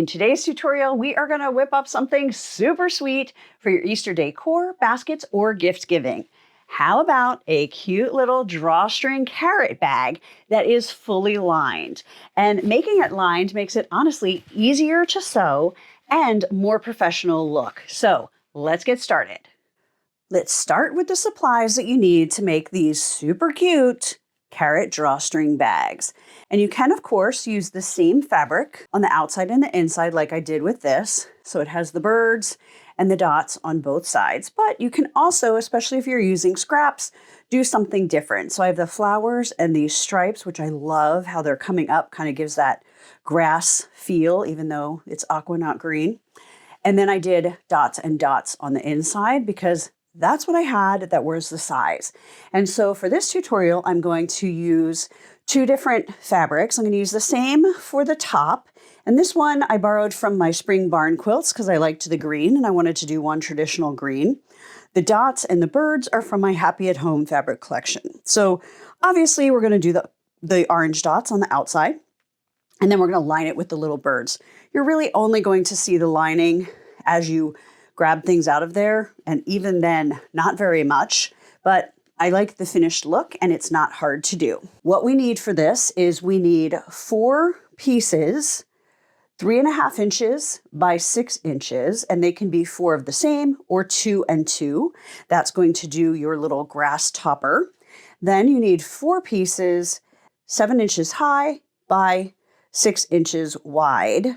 In today's tutorial, we are going to whip up something super sweet for your Easter decor, baskets, or gift giving. How about a cute little drawstring carrot bag that is fully lined? And making it lined makes it honestly easier to sew and more professional look. So let's get started. Let's start with the supplies that you need to make these super cute carrot drawstring bags. And you can, of course, use the same fabric on the outside and the inside like I did with this. So it has the birds and the dots on both sides. But you can also, especially if you're using scraps, do something different. So I have the flowers and these stripes, which I love how they're coming up, kind of gives that grass feel, even though it's aqua, not green. And then I did dots and dots on the inside because that's what I had that was the size. And so for this tutorial, I'm going to use two different fabrics. I'm going to use the same for the top. And this one I borrowed from my spring barn quilts because I liked the green and I wanted to do one traditional green. The dots and the birds are from my Happy at Home fabric collection. So obviously we're going to do the orange dots on the outside, and then we're going to line it with the little birds. You're really only going to see the lining as you grab things out of there, and even then, not very much, but I like the finished look and it's not hard to do. What we need for this is we need 4 pieces, 3.5 inches by 6 inches, and they can be 4 of the same or 2 and 2. That's going to do your little grass topper. Then you need 4 pieces, 7 inches high by 6 inches wide.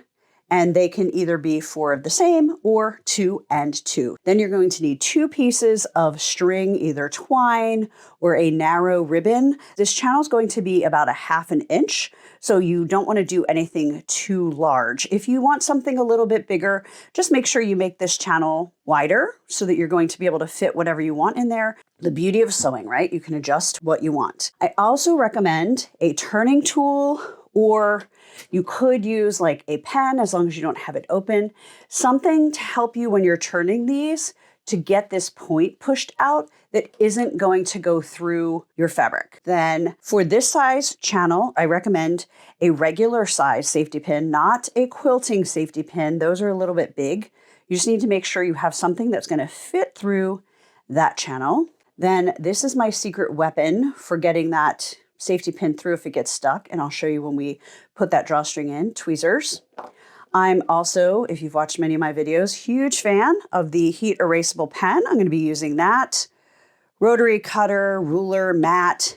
And they can either be 4 of the same or 2 and 2. Then you're going to need 2 pieces of string, either twine or a narrow ribbon. This channel is going to be about 1/2 inch, so you don't want to do anything too large. If you want something a little bit bigger, just make sure you make this channel wider so that you're going to be able to fit whatever you want in there. The beauty of sewing, right? You can adjust what you want. I also recommend a turning tool, or you could use like a pen as long as you don't have it open, something to help you when you're turning these to get this point pushed out that isn't going to go through your fabric. Then for this size channel, I recommend a regular size safety pin, not a quilting safety pin. Those are a little bit big. You just need to make sure you have something that's going to fit through that channel. Then this is my secret weapon for getting that safety pin through if it gets stuck, and I'll show you when we put that drawstring in, tweezers. I'm also, if you've watched many of my videos, huge fan of the heat erasable pen. I'm going to be using that, rotary cutter, ruler, mat,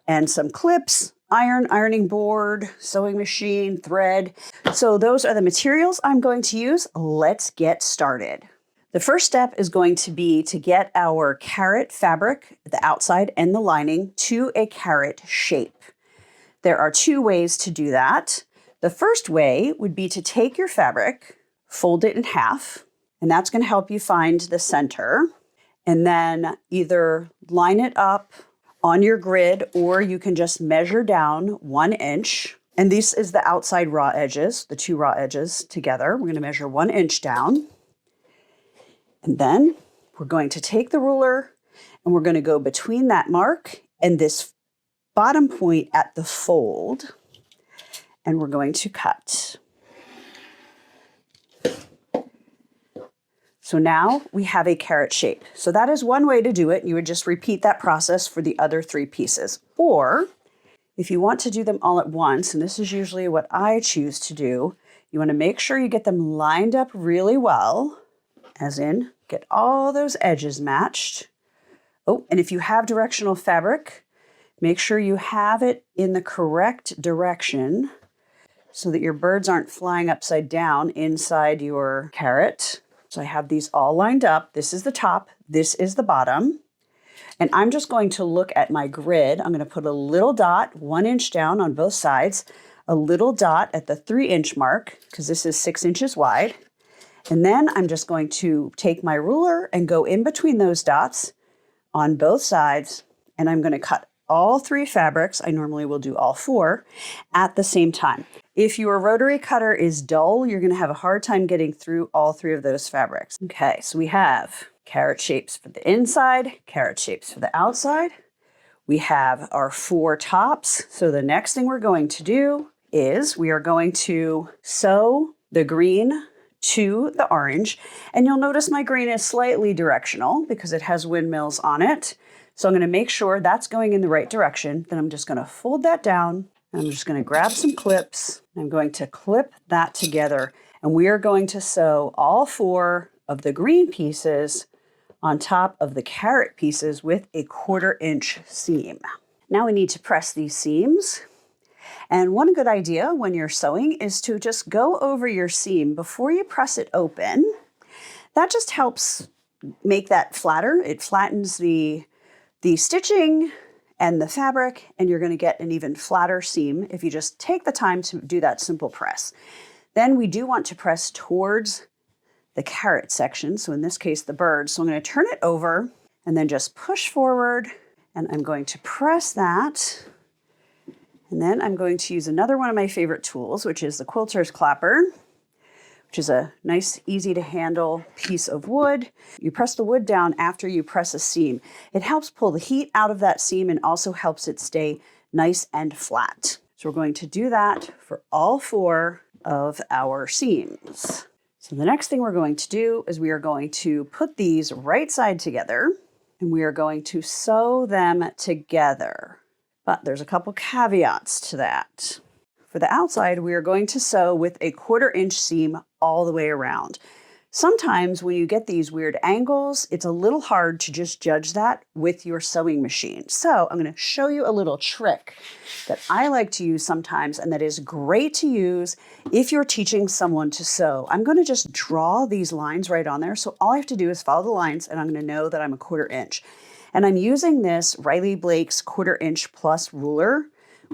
and some clips, ironing board, sewing machine, thread. So those are the materials I'm going to use. Let's get started. The first step is going to be to get our carrot fabric, the outside and the lining, to a carrot shape. There are 2 ways to do that. The first way would be to take your fabric, fold it in half, and that's going to help you find the center, and then either line it up on your grid, or you can just measure down 1 inch. And this is the outside raw edges, the 2 raw edges together. We're going to measure 1 inch down. And then we're going to take the ruler and we're going to go between that mark and this bottom point at the fold, and we're going to cut. So now we have a carrot shape. So that is one way to do it. You would just repeat that process for the other 3 pieces. Or if you want to do them all at once, and this is usually what I choose to do, you want to make sure you get them lined up really well, as in get all those edges matched. Oh, and if you have directional fabric, make sure you have it in the correct direction so that your birds aren't flying upside down inside your carrot. So I have these all lined up. This is the top, this is the bottom. And I'm just going to look at my grid. I'm going to put a little dot 1 inch down on both sides, a little dot at the 3 inch mark, because this is 6 inches wide. And then I'm just going to take my ruler and go in between those dots on both sides, and I'm going to cut all 3 fabrics. I normally will do all 4 at the same time. If your rotary cutter is dull, you're going to have a hard time getting through all 3 of those fabrics. Okay, so we have carrot shapes for the inside, carrot shapes for the outside. We have our 4 tops. So the next thing we're going to do is we are going to sew the green to the orange. And you'll notice my green is slightly directional because it has windmills on it. So I'm going to make sure that's going in the right direction. Then I'm just going to fold that down. And I'm just going to grab some clips. I'm going to clip that together. And we are going to sew all 4 of the green pieces on top of the carrot pieces with a 1/4 inch seam. Now we need to press these seams. And one good idea when you're sewing is to just go over your seam before you press it open. That just helps make that flatter. It flattens the stitching and the fabric, and you're going to get an even flatter seam if you just take the time to do that simple press. Then we do want to press towards the carrot section, so in this case the bird. So I'm going to turn it over and then just push forward, and I'm going to press that. And then I'm going to use another one of my favorite tools, which is the Quilter's clapper, which is a nice, easy to handle piece of wood. You press the wood down after you press a seam. It helps pull the heat out of that seam and also helps it stay nice and flat. So we're going to do that for all 4 of our seams. So the next thing we're going to do is we are going to put these right side together, and we are going to sew them together. But there's a couple caveats to that. For the outside, we are going to sew with a 1/4 inch seam all the way around. Sometimes when you get these weird angles, it's a little hard to just judge that with your sewing machine. So I'm going to show you a little trick that I like to use sometimes, and that is great to use if you're teaching someone to sew. I'm going to just draw these lines right on there. So all I have to do is follow the lines, and I'm going to know that I'm a 1/4 inch. And I'm using this Riley Blake's 1/4 inch plus ruler,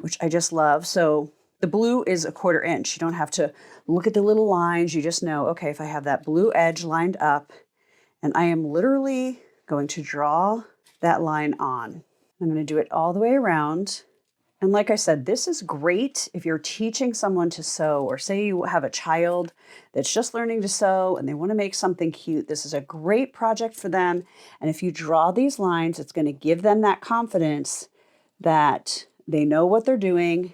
which I just love. So the blue is a 1/4 inch. You don't have to look at the little lines. You just know, okay, if I have that blue edge lined up, and I am literally going to draw that line on. I'm going to do it all the way around. And like I said, this is great if you're teaching someone to sew, or say you have a child that's just learning to sew and they want to make something cute. This is a great project for them. And if you draw these lines, it's going to give them that confidence that they know what they're doing.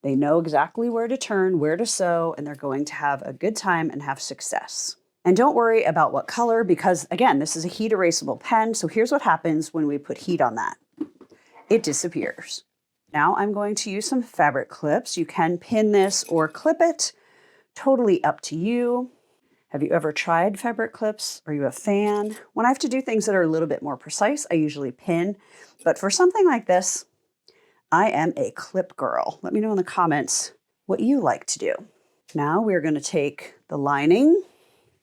They know exactly where to turn, where to sew, and they're going to have a good time and have success. And don't worry about what color, because again, this is a heat erasable pen. So here's what happens when we put heat on that. It disappears. Now I'm going to use some fabric clips. You can pin this or clip it, totally up to you. Have you ever tried fabric clips? Are you a fan? When I have to do things that are a little bit more precise, I usually pin. But for something like this, I am a clip girl. Let me know in the comments what you like to do. Now we're going to take the lining.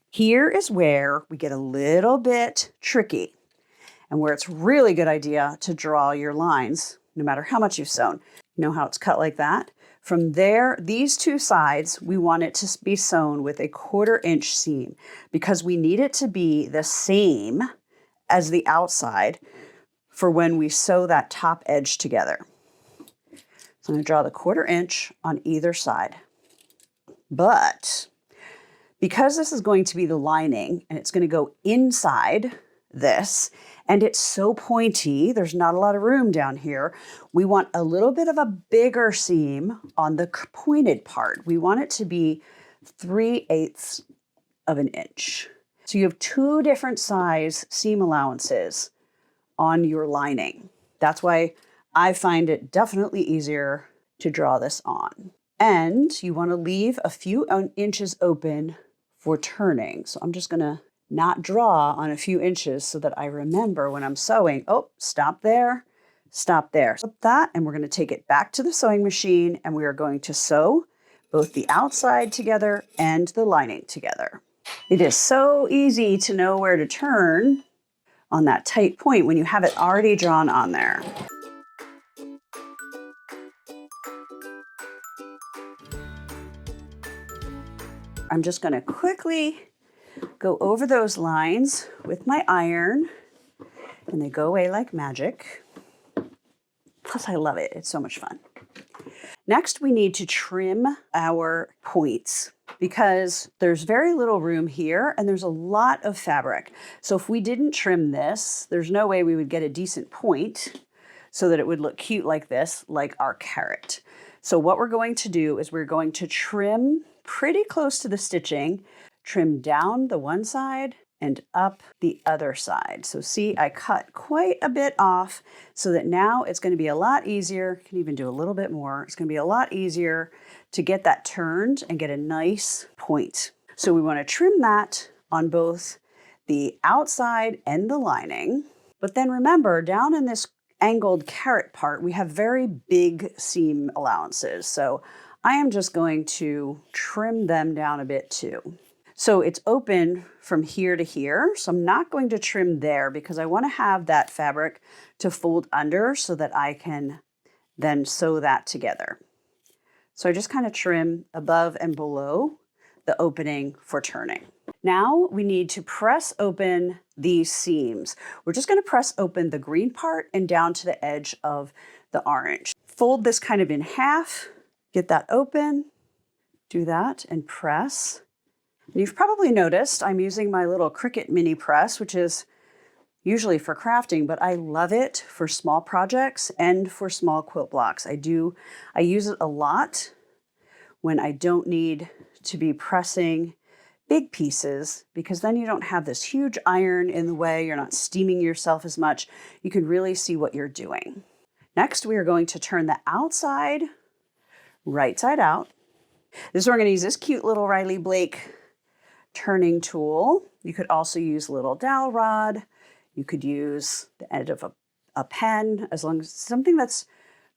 Here is where we get a little bit tricky, and where it's really good idea to draw your lines, no matter how much you've sewn. You know how it's cut like that? From there, these 2 sides, we want it to be sewn with a 1/4 inch seam, because we need it to be the same as the outside for when we sew that top edge together. So I'm going to draw the 1/4 inch on either side. But because this is going to be the lining and it's going to go inside this, and it's so pointy, there's not a lot of room down here, we want a little bit of a bigger seam on the pointed part. We want it to be 3/8 of an inch. So you have 2 different size seam allowances on your lining. That's why I find it definitely easier to draw this on. And you want to leave a few inches open for turning. So I'm just going to not draw on a few inches so that I remember when I'm sewing, oh, stop there, stop there. Flip that, and we're going to take it back to the sewing machine, and we are going to sew both the outside together and the lining together. It is so easy to know where to turn on that tight point when you have it already drawn on there. I'm just going to quickly go over those lines with my iron, and they go away like magic. Plus, I love it. It's so much fun. Next, we need to trim our points, because there's very little room here and there's a lot of fabric. So if we didn't trim this, there's no way we would get a decent point so that it would look cute like this, like our carrot. So what we're going to do is we're going to trim pretty close to the stitching, trim down the one side and up the other side. So see, I cut quite a bit off so that now it's going to be a lot easier. You can even do a little bit more. It's going to be a lot easier to get that turned and get a nice point. So we want to trim that on both the outside and the lining. But then remember, down in this angled carrot part, we have very big seam allowances. So I am just going to trim them down a bit too. So it's open from here to here. So I'm not going to trim there because I want to have that fabric to fold under so that I can then sew that together. So I just kind of trim above and below the opening for turning. Now we need to press open these seams. We're just going to press open the green part and down to the edge of the orange. Fold this kind of in half, get that open, do that and press. And you've probably noticed I'm using my little Cricut mini press, which is usually for crafting, but I love it for small projects and for small quilt blocks. I use it a lot when I don't need to be pressing big pieces, because then you don't have this huge iron in the way. You're not steaming yourself as much. You can really see what you're doing. Next, we are going to turn the outside right side out. This is where I'm going to use this cute little Riley Blake turning tool. You could also use a little dowel rod. You could use the end of a pen, as long as something that's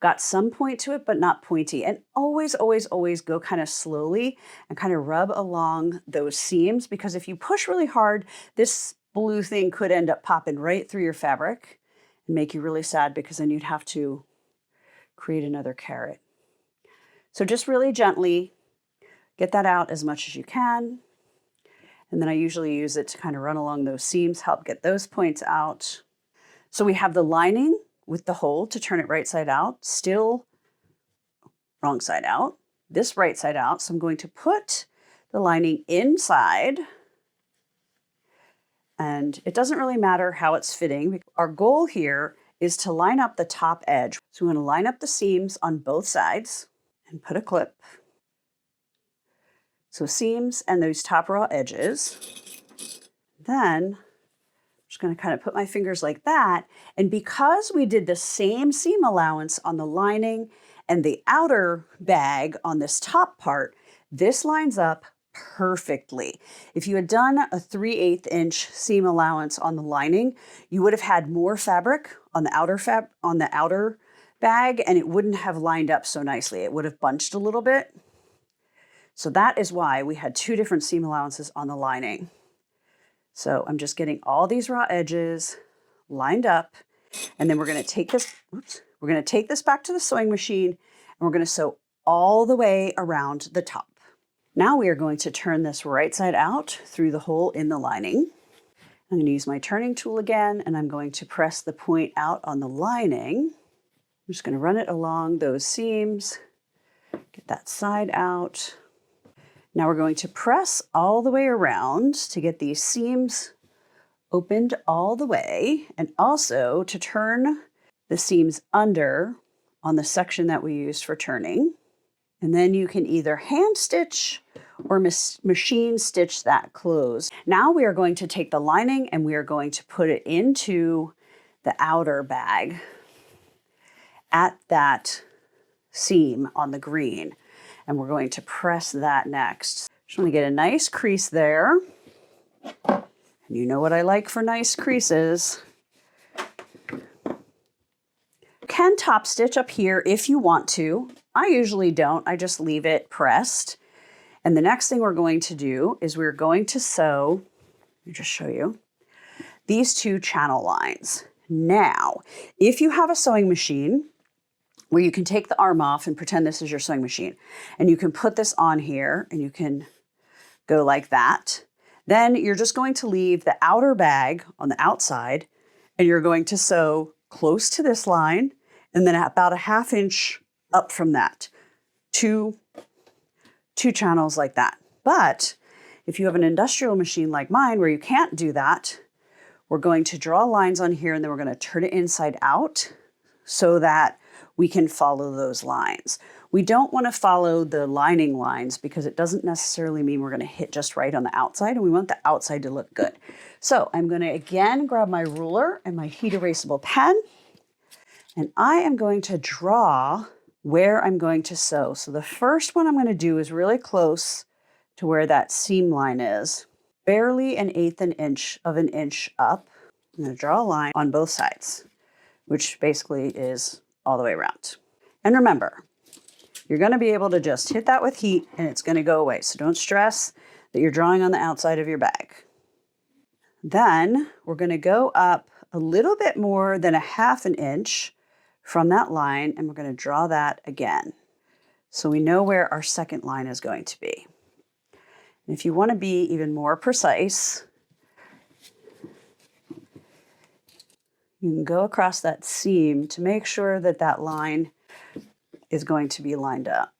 got some point to it, but not pointy. And always, always, always go kind of slowly and kind of rub along those seams, because if you push really hard, this blue thing could end up popping right through your fabric and make you really sad, because then you'd have to create another carrot. So just really gently get that out as much as you can. And then I usually use it to kind of run along those seams, help get those points out. So we have the lining with the hole to turn it right side out, still wrong side out, this right side out. So I'm going to put the lining inside, and it doesn't really matter how it's fitting. Our goal here is to line up the top edge. So we want to line up the seams on both sides and put a clip. So seams and those top raw edges. Then I'm just going to kind of put my fingers like that. And because we did the same seam allowance on the lining and the outer bag on this top part, this lines up perfectly. If you had done a 3/8 inch seam allowance on the lining, you would have had more fabric on the outer bag, and it wouldn't have lined up so nicely. It would have bunched a little bit. So that is why we had two different seam allowances on the lining. So I'm just getting all these raw edges lined up, and then we're going to take this back to the sewing machine, and we're going to sew all the way around the top. Now we are going to turn this right side out through the hole in the lining. I'm going to use my turning tool again, and I'm going to press the point out on the lining. I'm just going to run it along those seams, get that side out. Now we're going to press all the way around to get these seams opened all the way, and also to turn the seams under on the section that we used for turning. And then you can either hand stitch or machine stitch that closed. Now we are going to take the lining and we are going to put it into the outer bag at that seam on the green. And we're going to press that next. Just want to get a nice crease there. And you know what I like for nice creases. Can top stitch up here if you want to. I usually don't. I just leave it pressed. And the next thing we're going to do is we're going to sew, let me just show you, these two channel lines. Now, if you have a sewing machine where you can take the arm off and pretend this is your sewing machine, and you can put this on here and you can go like that, then you're just going to leave the outer bag on the outside, and you're going to sew close to this line, and then about a 1/2 inch up from that, two channels like that. But if you have an industrial machine like mine where you can't do that, we're going to draw lines on here, and then we're going to turn it inside out so that we can follow those lines. We don't want to follow the lining lines because it doesn't necessarily mean we're going to hit just right on the outside, and we want the outside to look good. So I'm going to again grab my ruler and my heat erasable pen, and I am going to draw where I'm going to sew. So the first one I'm going to do is really close to where that seam line is, barely 1/8 of an inch up. I'm going to draw a line on both sides, which basically is all the way around. And remember, you're going to be able to just hit that with heat and it's going to go away. So don't stress that you're drawing on the outside of your bag. Then we're going to go up a little bit more than 1/2 inch from that line, and we're going to draw that again. So we know where our second line is going to be. And if you want to be even more precise, you can go across that seam to make sure that that line is going to be lined up.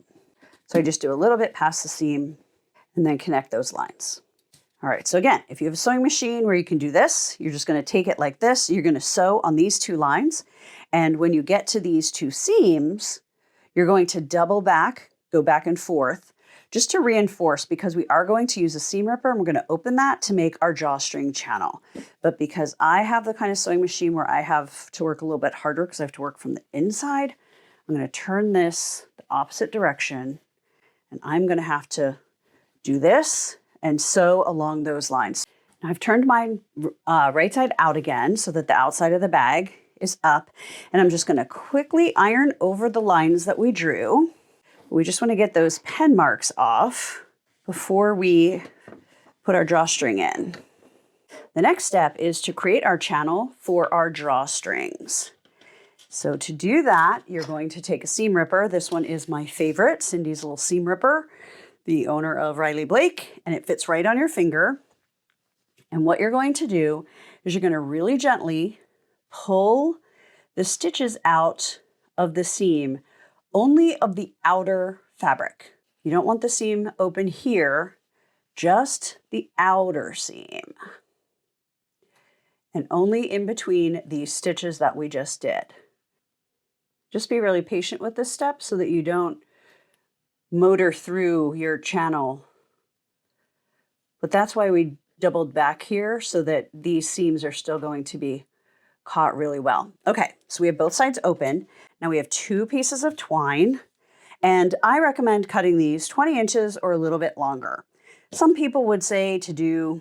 So I just do a little bit past the seam and then connect those lines. All right, so again, if you have a sewing machine where you can do this, you're just going to take it like this. You're going to sew on these two lines. And when you get to these two seams, you're going to double back, go back and forth, just to reinforce, because we are going to use a seam ripper and we're going to open that to make our drawstring channel. But because I have the kind of sewing machine where I have to work a little bit harder because I have to work from the inside, I'm going to turn this the opposite direction, and I'm going to have to do this and sew along those lines. Now I've turned my right side out again so that the outside of the bag is up, and I'm just going to quickly iron over the lines that we drew. We just want to get those pen marks off before we put our drawstring in. The next step is to create our channel for our drawstrings. So to do that, you're going to take a seam ripper. This one is my favorite, Cindy's little seam ripper, the owner of Riley Blake, and it fits right on your finger. And what you're going to do is you're going to really gently pull the stitches out of the seam, only of the outer fabric. You don't want the seam open here, just the outer seam. And only in between these stitches that we just did. Just be really patient with this step so that you don't motor through your channel. But that's why we doubled back here, so that these seams are still going to be caught really well. Okay, so we have both sides open. Now we have 2 pieces of twine, and I recommend cutting these 20 inches or a little bit longer. Some people would say to do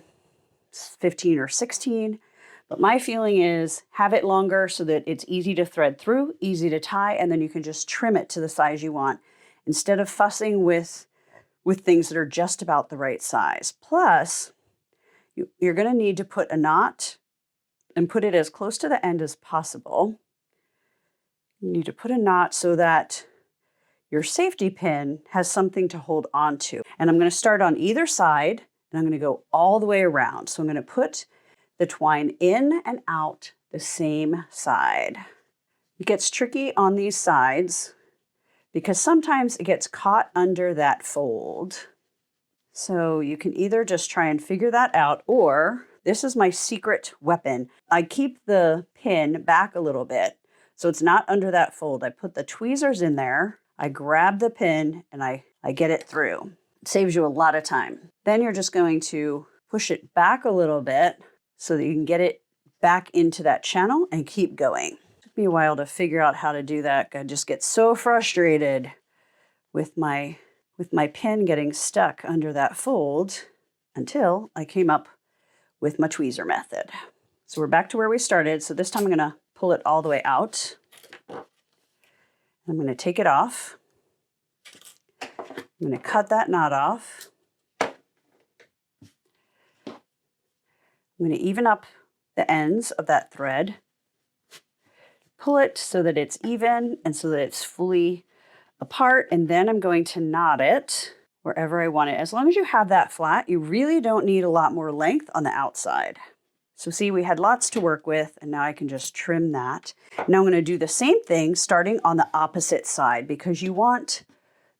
15 or 16, but my feeling is have it longer so that it's easy to thread through, easy to tie, and then you can just trim it to the size you want instead of fussing with things that are just about the right size. Plus, you're going to need to put a knot and put it as close to the end as possible. You need to put a knot so that your safety pin has something to hold on to. And I'm going to start on either side, and I'm going to go all the way around. So I'm going to put the twine in and out the same side. It gets tricky on these sides because sometimes it gets caught under that fold. So you can either just try and figure that out, or this is my secret weapon. I keep the pin back a little bit so it's not under that fold. I put the tweezers in there, I grab the pin, and I get it through. It saves you a lot of time. Then you're just going to push it back a little bit so that you can get it back into that channel and keep going. It took me a while to figure out how to do that. I just get so frustrated with my pin getting stuck under that fold until I came up with my tweezer method. So we're back to where we started. So this time I'm going to pull it all the way out. I'm going to take it off. I'm going to cut that knot off. I'm going to even up the ends of that thread. Pull it so that it's even and so that it's fully apart, and then I'm going to knot it wherever I want it. As long as you have that flat, you really don't need a lot more length on the outside. So see, we had lots to work with, and now I can just trim that. Now I'm going to do the same thing starting on the opposite side, because you want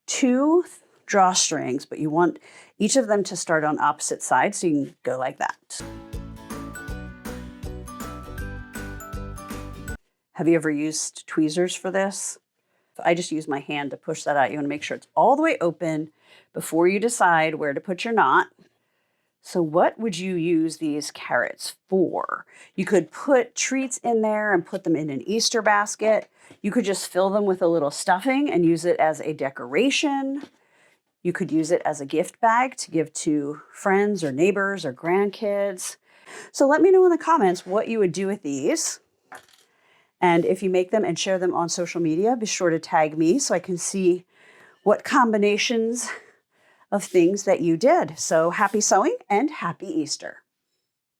2 drawstrings, but you want each of them to start on opposite sides, so you can go like that. Have you ever used tweezers for this? I just use my hand to push that out. You want to make sure it's all the way open before you decide where to put your knot. So what would you use these carrots for? You could put treats in there and put them in an Easter basket. You could just fill them with a little stuffing and use it as a decoration. You could use it as a gift bag to give to friends or neighbors or grandkids. So let me know in the comments what you would do with these. And if you make them and share them on social media, be sure to tag me so I can see what combinations of things that you did. So happy sewing and happy Easter.